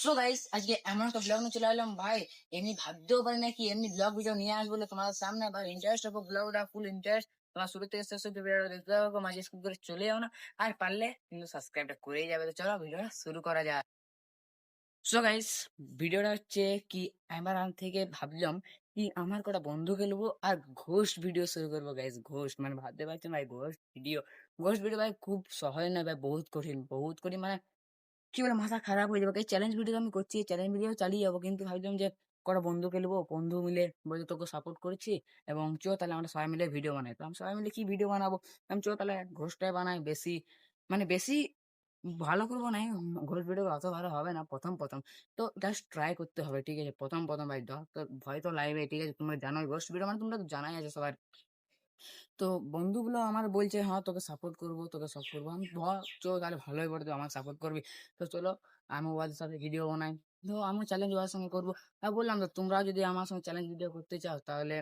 So guys, আজকে এমন একটা ব্লগ নিয়ে চলে এলাম ভাই। এমনি ভাবতেও পারি না কি এমনি ব্লগ ভিডিও নিয়ে আসবো বলে তোমাদের সামনে। ভাই ইন্টারেস্ট হবে ব্লগটা, ফুল ইন্টারেস্ট। তোমার শুরু থেকে শেষ অব্দি ভিডিওটা দেখতে থাকো, মাঝে স্কিপ করে চলে যাও না। আর পারলে কিন্তু সাবস্ক্রাইবটা করেই যাবে। তো চলো ভিডিওটা শুরু করা যায়। সো গাইস, ভিডিওটা হচ্ছে কি, এবার থেকে ভাবলাম কি আমার কটা বন্ধুকে নেবো আর ঘোস্ট ভিডিও শুরু করবো। গাইস ঘোস্ট মানে ভাবতে পারছেন ভাই, ঘোস্ট ভিডিও ভাই খুব সহজ না ভাই, বহুত কঠিন বহুত কঠিন। মানে কি বলে মাথা খারাপ হয়ে যাবে। চ্যালেঞ্জ ভিডিও আমি করছি, চ্যালেঞ্জ ভিডিও চালিয়ে যাবো, কিন্তু ভাবলাম যে কটা বন্ধুকে নেবো, বন্ধু মিলে বলছে তোকে সাপোর্ট করছি এবং চো তাহলে আমরা সবাই মিলে ভিডিও বানাই। তো আমি সবাই মিলে কি ভিডিও বানাবো, আমি চো তাহলে ঘোষটাই বানাই। বেশি মানে বেশি ভালো করবো না, ঘোষ ভিডিও অত ভালো হবে না প্রথম প্রথম। তো জাস্ট ট্রাই করতে হবে, ঠিক আছে? প্রথম প্রথম ভাই তো ভয় তো লাগবে, ঠিক আছে? তোমরা জানোই ঘোষ ভিডিও মানে তোমরা তো জানাই আছে সবার। তো বন্ধুগুলো আমার বলছে হ্যাঁ তোকে সাপোর্ট করবো, তোকে সব করবো। আমি চলো তাহলে ভালোই পড়ে, তো আমাকে সাপোর্ট করবি। তো চলো আমি ওদের সাথে ভিডিও বানাই। তো আমি চ্যালেঞ্জ ওদের সঙ্গে করবো। আর বললাম তো তোমরা যদি আমার সঙ্গে চ্যালেঞ্জ ভিডিও করতে চাও তাহলে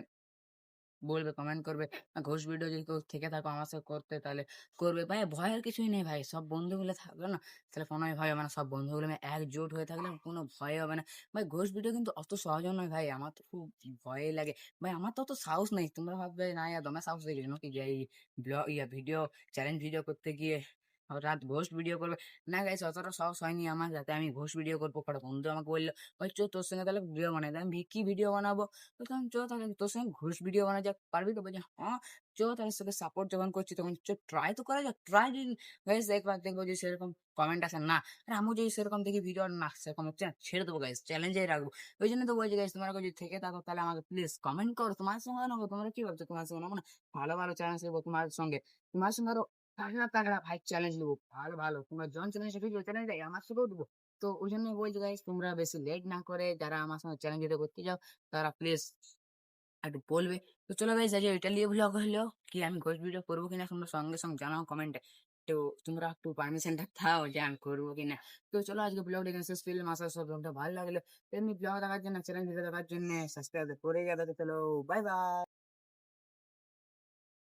বলবে, কমেন্ট করবে। ঘোষ ভিডিও যদি কেউ থেকে থাকো আমার সাথে করতে তাহলে করবে ভাই। ভয়ের কিছুই নেই ভাই, সব বন্ধু মিলে থাকলো না তাহলে কোনো ভয় হবে না। সব বন্ধুগুলো মিলে একজোট হয়ে থাকলে কোনো ভয় হবে না ভাই। ঘোষ ভিডিও কিন্তু অত সহজ নয় ভাই, আমার তো খুব ভয় লাগে ভাই। আমার তো অত সাহস নেই, তোমরা ভাববে না ইয়া দমে সাহস দেখি নাকি যে এই ব্লগ ইয়া ভিডিও চ্যালেঞ্জ ভিডিও করতে গিয়ে রাত ঘোষ ভিডিও করবে। না গাইস, অতটা সাহস হয়নি আমার যাতে আমি ঘোষ ভিডিও করবো। কটা বন্ধু আমাকে বললো ভাই চো তোর সঙ্গে তাহলে ভিডিও বানাই। আমি কি ভিডিও বানাবো? বললাম চো তাহলে তোর সঙ্গে ঘুষ ভিডিও বানা যাক, পারবি তো? বলছে হ্যাঁ চো তাহলে তোকে সাপোর্ট যখন করছি তখন চো ট্রাই তো করা যাক। ট্রাই গাইস একবার দেখবো যে সেরকম কমেন্ট আসে না, আর আমি যদি সেরকম দেখি ভিডিও না সেরকম হচ্ছে না, ছেড়ে দেবো গাইস, চ্যালেঞ্জে রাখবো। ওই জন্য তো বলছি গাইস, তোমরা যদি থেকে থাকো তাহলে আমাকে প্লিজ কমেন্ট করো তোমার সঙ্গে নেবো। তোমরা কি ভাবছো তোমার সঙ্গে নেবো না? ভালো ভালো চ্যালেঞ্জ নেবো তোমার সঙ্গে আরো তাগড়া তাগড়া ভাই চ্যালেঞ্জ নেবো, ভালো ভালো। তোমরা জন চ্যালেঞ্জ ভিডিও চ্যালেঞ্জ দেয় আমার সঙ্গেও দেবো। তো ওই জন্য বলছি গাইস, তোমরা বেশি লেট না করে যারা আমার সঙ্গে চ্যালেঞ্জ ভিডিও করতে যাও তারা প্লিজ একটু বলবে। তো চলো গাইস, আজ এটা নিয়ে ব্লগ হলো কি, আমি ঘোষ ভিডিও করবো কিনা তোমরা সঙ্গে সঙ্গে জানাও কমেন্টে। তো তোমরা একটু পারমিশনটা দাও যে আমি করবো কিনা। তো চলো আজকে ব্লগটা এখানে শেষ করলাম। আশা করি সব ব্লগটা ভালো লাগলো। এমনি ব্লগ দেখার জন্য, চ্যালেঞ্জ ভিডিও দেখার জন্য সাবস্ক্রাইব করে যাবে। তো চলো বাই বাই।